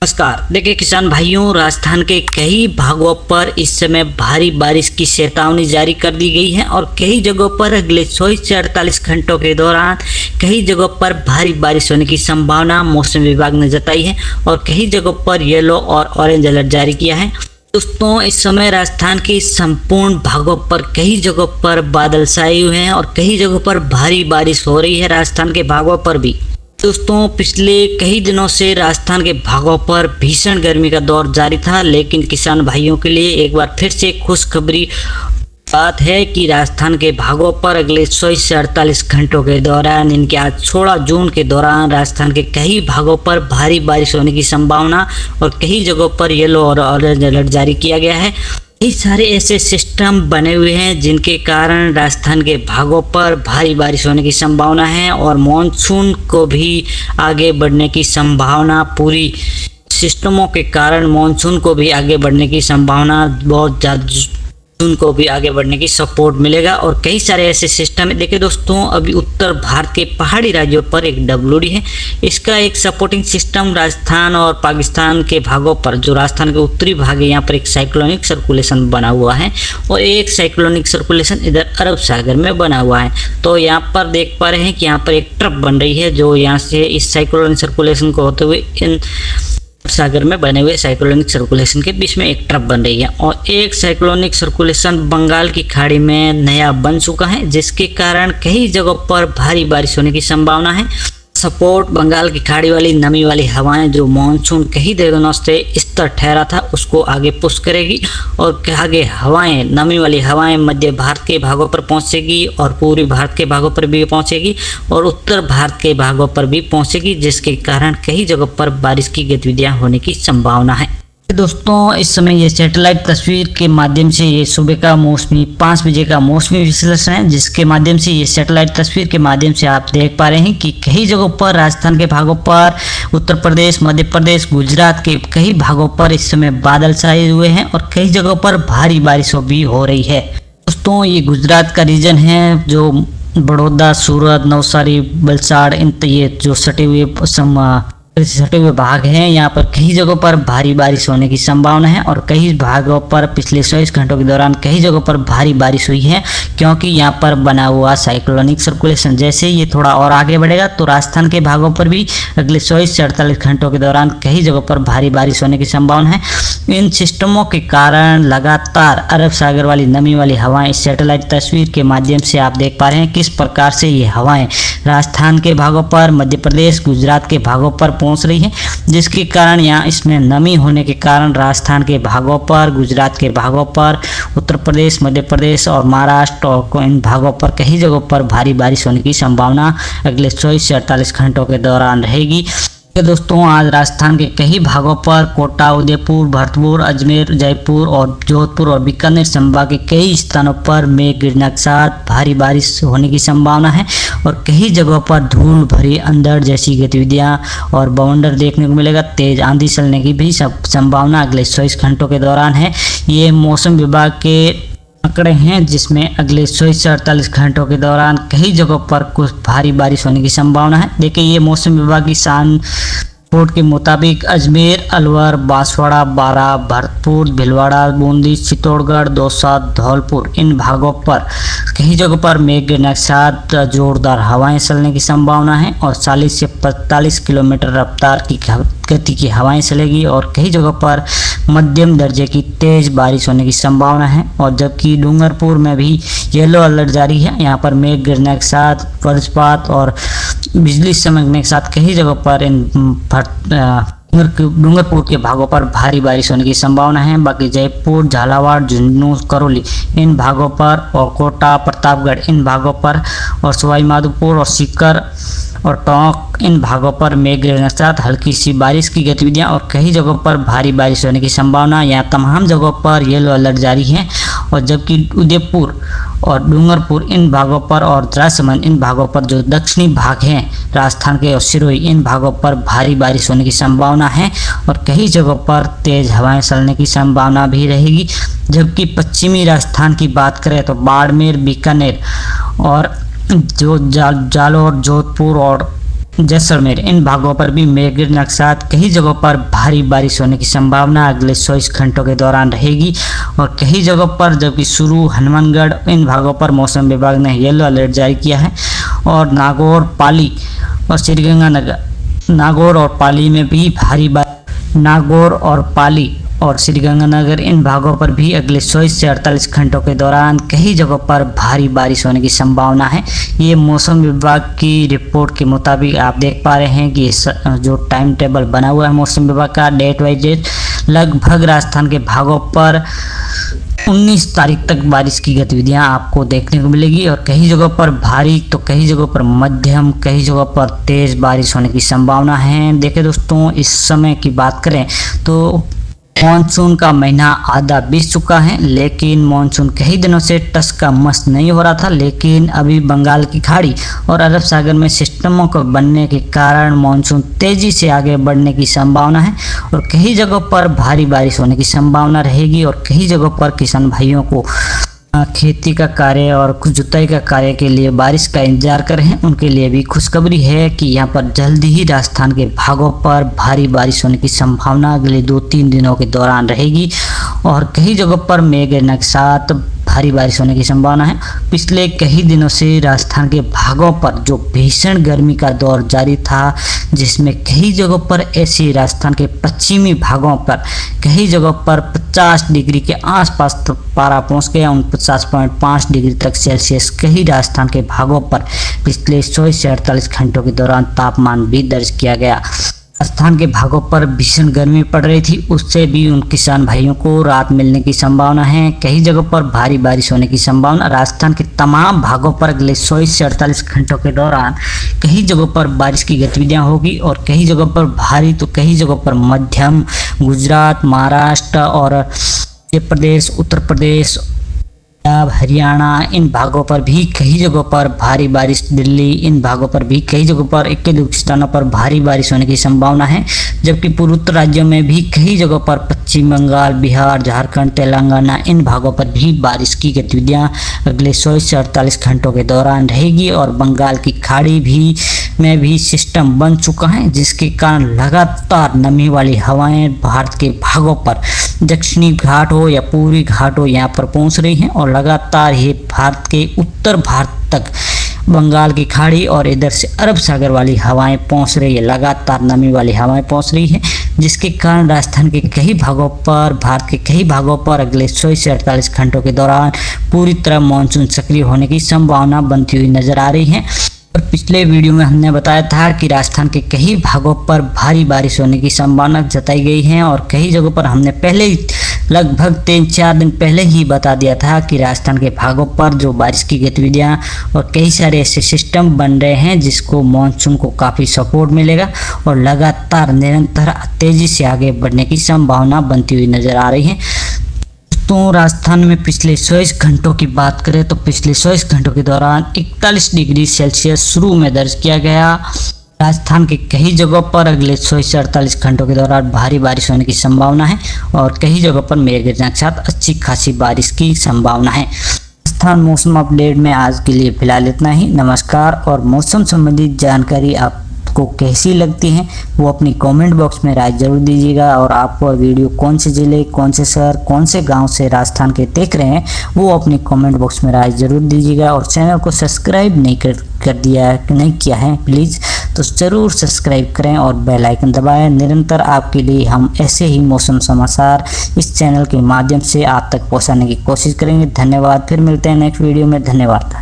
नमस्कार। देखिए किसान भाइयों, राजस्थान के कई भागों पर इस समय भारी बारिश की चेतावनी जारी कर दी गई है और कई जगहों पर अगले 24 से 48 घंटों के दौरान कई जगहों पर भारी बारिश होने की संभावना मौसम विभाग ने जताई है और कई जगहों पर येलो और ऑरेंज अलर्ट जारी किया है। दोस्तों, इस समय राजस्थान के संपूर्ण भागों पर कई जगहों पर बादल छाए हुए हैं और कई जगहों पर भारी बारिश हो रही है। राजस्थान के भागों पर भी दोस्तों पिछले कई दिनों से राजस्थान के भागों पर भीषण गर्मी का दौर जारी था, लेकिन किसान भाइयों के लिए एक बार फिर से खुशखबरी बात है कि राजस्थान के भागों पर अगले 24 से 48 घंटों के दौरान इनके आज 16 जून के दौरान राजस्थान के कई भागों पर भारी बारिश होने की संभावना और कई जगहों पर येलो और ऑरेंज अलर्ट जारी किया गया है। कई सारे ऐसे सिस्टम बने हुए हैं जिनके कारण राजस्थान के भागों पर भारी बारिश होने की संभावना है और मानसून को भी आगे बढ़ने की संभावना, पूरी सिस्टमों के कारण मानसून को भी आगे बढ़ने की संभावना बहुत ज़्यादा, उनको भी आगे बढ़ने की सपोर्ट मिलेगा और कई सारे ऐसे सिस्टम है। देखिए दोस्तों, अभी उत्तर भारत के पहाड़ी राज्यों पर एक WD है, इसका एक सपोर्टिंग सिस्टम राजस्थान और पाकिस्तान के भागों पर, जो राजस्थान के उत्तरी भाग है, यहाँ पर एक साइक्लोनिक सर्कुलेशन बना हुआ है और एक साइक्लोनिक सर्कुलेशन इधर अरब सागर में बना हुआ है। तो यहाँ पर देख पा रहे हैं कि यहाँ पर एक ट्रफ बन रही है जो यहाँ से इस साइक्लोनिक सर्कुलेशन को होते हुए इन सागर में बने हुए साइक्लोनिक सर्कुलेशन के बीच में एक ट्रफ बन रही है और एक साइक्लोनिक सर्कुलेशन बंगाल की खाड़ी में नया बन चुका है, जिसके कारण कई जगहों पर भारी बारिश होने की संभावना है। सपोर्ट बंगाल की खाड़ी वाली नमी वाली हवाएं, जो मानसून कई दिनों से स्तर ठहरा था, उसको आगे पुश करेगी और आगे हवाएं, नमी वाली हवाएं मध्य भारत के भागों पर पहुंचेगी और पूर्वी भारत के भागों पर भी पहुंचेगी और उत्तर भारत के भागों पर भी पहुंचेगी, जिसके कारण कई जगहों पर बारिश की गतिविधियां होने की संभावना है। दोस्तों, इस समय ये सैटेलाइट तस्वीर के माध्यम से ये सुबह का मौसमी 5 बजे का मौसमी विश्लेषण है, जिसके माध्यम से ये सैटेलाइट तस्वीर के माध्यम से आप देख पा रहे हैं कि कई जगहों पर राजस्थान के भागों पर, उत्तर प्रदेश, मध्य प्रदेश, गुजरात के कई भागों पर इस समय बादल छाए हुए हैं और कई जगहों पर भारी बारिश भी हो रही है। दोस्तों, ये गुजरात का रीजन है, जो बड़ौदा, सूरत, नवसारी, वलसाड़, ये जो सटे हुए भाग हैं, यहाँ पर कई जगहों पर भारी बारिश होने की संभावना है और कई भागों पर पिछले 24 घंटों के दौरान कई जगहों पर भारी बारिश हुई है, क्योंकि यहाँ पर बना हुआ साइक्लोनिक सर्कुलेशन जैसे ये थोड़ा और आगे बढ़ेगा तो राजस्थान के भागों पर भी अगले 24 से 48 घंटों के दौरान कई जगहों पर भारी बारिश होने की संभावना है। इन सिस्टमों के कारण लगातार अरब सागर वाली नमी वाली हवाएं, इस सैटेलाइट तस्वीर के माध्यम से आप देख पा रहे हैं किस प्रकार से ये हवाएं राजस्थान के भागों पर, मध्य प्रदेश, गुजरात के भागों पर पहुंच रही है, जिसके कारण यहाँ इसमें नमी होने के कारण राजस्थान के भागों पर, गुजरात के भागों पर, उत्तर प्रदेश, मध्य प्रदेश और महाराष्ट्र और इन भागों पर कई जगहों पर भारी बारिश होने की संभावना अगले 24 से 48 घंटों के दौरान रहेगी। दोस्तों, आज राजस्थान के कई भागों पर कोटा, उदयपुर, भरतपुर, अजमेर, जयपुर और जोधपुर और बीकानेर संभाग के कई स्थानों पर मेघ गिरने के साथ भारी बारिश होने की संभावना है और कई जगहों पर धूल भरी अंधड़ जैसी गतिविधियां और बवंडर देखने को मिलेगा। तेज आंधी चलने की भी संभावना अगले 24 घंटों के दौरान है। ये मौसम विभाग के आंकड़े हैं, जिसमें अगले 24 से 48 घंटों के दौरान कई जगहों पर कुछ भारी बारिश होने की संभावना है। देखिए, ये मौसम विभाग की रिपोर्ट के मुताबिक अजमेर, अलवर, बांसवाड़ा, बारा, भरतपुर, भीलवाड़ा, बूंदी, चित्तौड़गढ़, दौसा, धौलपुर, इन भागों पर कई जगहों पर मेघ गिरने के साथ जोरदार हवाएं चलने की संभावना है और 40 से 45 किलोमीटर रफ्तार की गति की हवाएं चलेगी और कई जगहों पर मध्यम दर्जे की तेज बारिश होने की संभावना है। और जबकि डूंगरपुर में भी येलो अलर्ट जारी है, यहाँ पर मेघ गिरने के साथ वज्रपात और बिजली चमकने के साथ कई जगहों पर डूंगरपुर के भागों पर भारी बारिश होने की संभावना है। बाकी जयपुर, झालावाड़, झुंझुनू, करौली इन भागों पर और कोटा, प्रतापगढ़ इन भागों पर और सवाई माधोपुर और सीकर और टोंक इन भागों पर मेघ गिरने के साथ हल्की सी बारिश की गतिविधियां और कई जगहों पर भारी बारिश होने की संभावना। यहाँ तमाम जगहों पर येलो अलर्ट जारी है और जबकि उदयपुर और डूंगरपुर इन भागों पर और राजसमंद इन भागों पर, जो दक्षिणी भाग हैं राजस्थान के और सिरोही, इन भागों पर भारी बारिश होने की संभावना है और कई जगहों पर तेज हवाएं चलने की संभावना भी रहेगी। जबकि पश्चिमी राजस्थान की बात करें तो बाड़मेर, बीकानेर और जो जालौर, जोधपुर और जैसलमेर इन भागों पर भी मेघ गिरने के साथ कई जगहों पर भारी बारिश होने की संभावना अगले 24 घंटों के दौरान रहेगी और कई जगहों पर, जबकि सुरू, हनुमानगढ़ इन भागों पर मौसम विभाग ने येलो अलर्ट जारी किया है और नागौर, पाली और श्रीगंगानगर, नागौर और पाली में भी नागौर और पाली और श्रीगंगानगर इन भागों पर भी अगले 24 से 48 घंटों के दौरान कई जगहों पर भारी बारिश होने की संभावना है। ये मौसम विभाग की रिपोर्ट के मुताबिक आप देख पा रहे हैं कि जो टाइम टेबल बना हुआ है मौसम विभाग का डेट वाइज डेट, लगभग राजस्थान के भागों पर 19 तारीख तक बारिश की गतिविधियां आपको देखने को मिलेगी और कई जगहों पर भारी तो कई जगहों पर मध्यम, कई जगहों पर तेज बारिश होने की संभावना है। देखिए दोस्तों, इस समय की बात करें तो मानसून का महीना आधा बीत चुका है, लेकिन मानसून कई दिनों से टस का मस्त नहीं हो रहा था। लेकिन अभी बंगाल की खाड़ी और अरब सागर में सिस्टमों को बनने के कारण मानसून तेजी से आगे बढ़ने की संभावना है और कई जगहों पर भारी बारिश होने की संभावना रहेगी और कई जगहों पर किसान भाइयों को खेती का कार्य और कुछ जुताई का कार्य के लिए बारिश का इंतजार कर रहे हैं, उनके लिए भी खुशखबरी है कि यहाँ पर जल्दी ही राजस्थान के भागों पर भारी बारिश होने की संभावना अगले 2-3 दिनों के दौरान रहेगी और कई जगहों पर मेघ गिरने के साथ भारी बारिश होने की संभावना है। पिछले कई दिनों से राजस्थान के भागों पर जो भीषण गर्मी का दौर जारी था, जिसमें कई जगहों पर ऐसी राजस्थान के पश्चिमी भागों पर कई जगहों पर 50 डिग्री के आसपास तो पारा पहुंच गया, 49.5 डिग्री तक सेल्सियस कई राजस्थान के भागों पर पिछले 24 से 48 घंटों के दौरान तापमान भी दर्ज किया गया। राजस्थान के भागों पर भीषण गर्मी पड़ रही थी, उससे भी उन किसान भाइयों को राहत मिलने की संभावना है। कई जगहों पर भारी बारिश होने की संभावना। राजस्थान के तमाम भागों पर अगले 24 से 48 घंटों के दौरान कई जगहों पर बारिश की गतिविधियां होगी और कई जगहों पर भारी तो कई जगहों पर मध्यम। गुजरात, महाराष्ट्र और मध्य प्रदेश, उत्तर प्रदेश, हरियाणा इन भागों पर भी कई जगहों पर भारी बारिश, दिल्ली इन भागों पर भी कई जगहों पर एक-एक स्थानों पर भारी बारिश होने की संभावना है। जबकि पूर्वोत्तर राज्यों में भी कई जगहों पर पश्चिम बंगाल, बिहार, झारखंड, तेलंगाना इन भागों पर भी बारिश की गतिविधियां अगले 24 से 48 घंटों के दौरान रहेगी और बंगाल की खाड़ी में भी सिस्टम बन चुका है, जिसके कारण लगातार नमी वाली हवाएं भारत के भागों पर, दक्षिणी घाट हो या पूर्वी घाट हो, यहाँ पर पहुंच रही हैं और लगातार ये भारत के उत्तर भारत तक बंगाल की खाड़ी और इधर से अरब सागर वाली हवाएं पहुंच रही है। लगातार नमी वाली हवाएं पहुंच रही है, जिसके कारण राजस्थान के कई भागों पर, भारत के कई भागों पर अगले 24 से 48 घंटों के दौरान पूरी तरह मानसून सक्रिय होने की संभावना बनती हुई नजर आ रही है। और पिछले वीडियो में हमने बताया था कि राजस्थान के कई भागों पर भारी बारिश होने की संभावना जताई गई है और कई जगहों पर हमने पहले ही लगभग 3-4 दिन पहले ही बता दिया था कि राजस्थान के भागों पर जो बारिश की गतिविधियां और कई सारे ऐसे सिस्टम बन रहे हैं जिसको मानसून को काफ़ी सपोर्ट मिलेगा और लगातार निरंतर तेजी से आगे बढ़ने की संभावना बनती हुई नजर आ रही है। तो राजस्थान में पिछले 24 घंटों की बात करें तो पिछले 24 घंटों के दौरान 41 डिग्री सेल्सियस शुरू में दर्ज किया गया। राजस्थान के कई जगहों पर अगले 24 से 48 घंटों के दौरान भारी बारिश होने की संभावना है और कई जगहों पर मेघ गिरने के साथ अच्छी खासी बारिश की संभावना है। राजस्थान मौसम अपडेट में आज के लिए फिलहाल इतना ही। नमस्कार। और मौसम संबंधी जानकारी आपको कैसी लगती है वो अपनी कमेंट बॉक्स में राय जरूर दीजिएगा और आपको वीडियो कौन से जिले, कौन से शहर, कौन से गांव से राजस्थान के देख रहे हैं वो अपनी कमेंट बॉक्स में राय जरूर दीजिएगा। और चैनल को सब्सक्राइब नहीं किया है प्लीज़ तो ज़रूर सब्सक्राइब करें और बेल आइकन दबाएं। निरंतर आपके लिए हम ऐसे ही मौसम समाचार इस चैनल के माध्यम से आप तक पहुंचाने की कोशिश करेंगे। धन्यवाद। फिर मिलते हैं नेक्स्ट वीडियो में। धन्यवाद।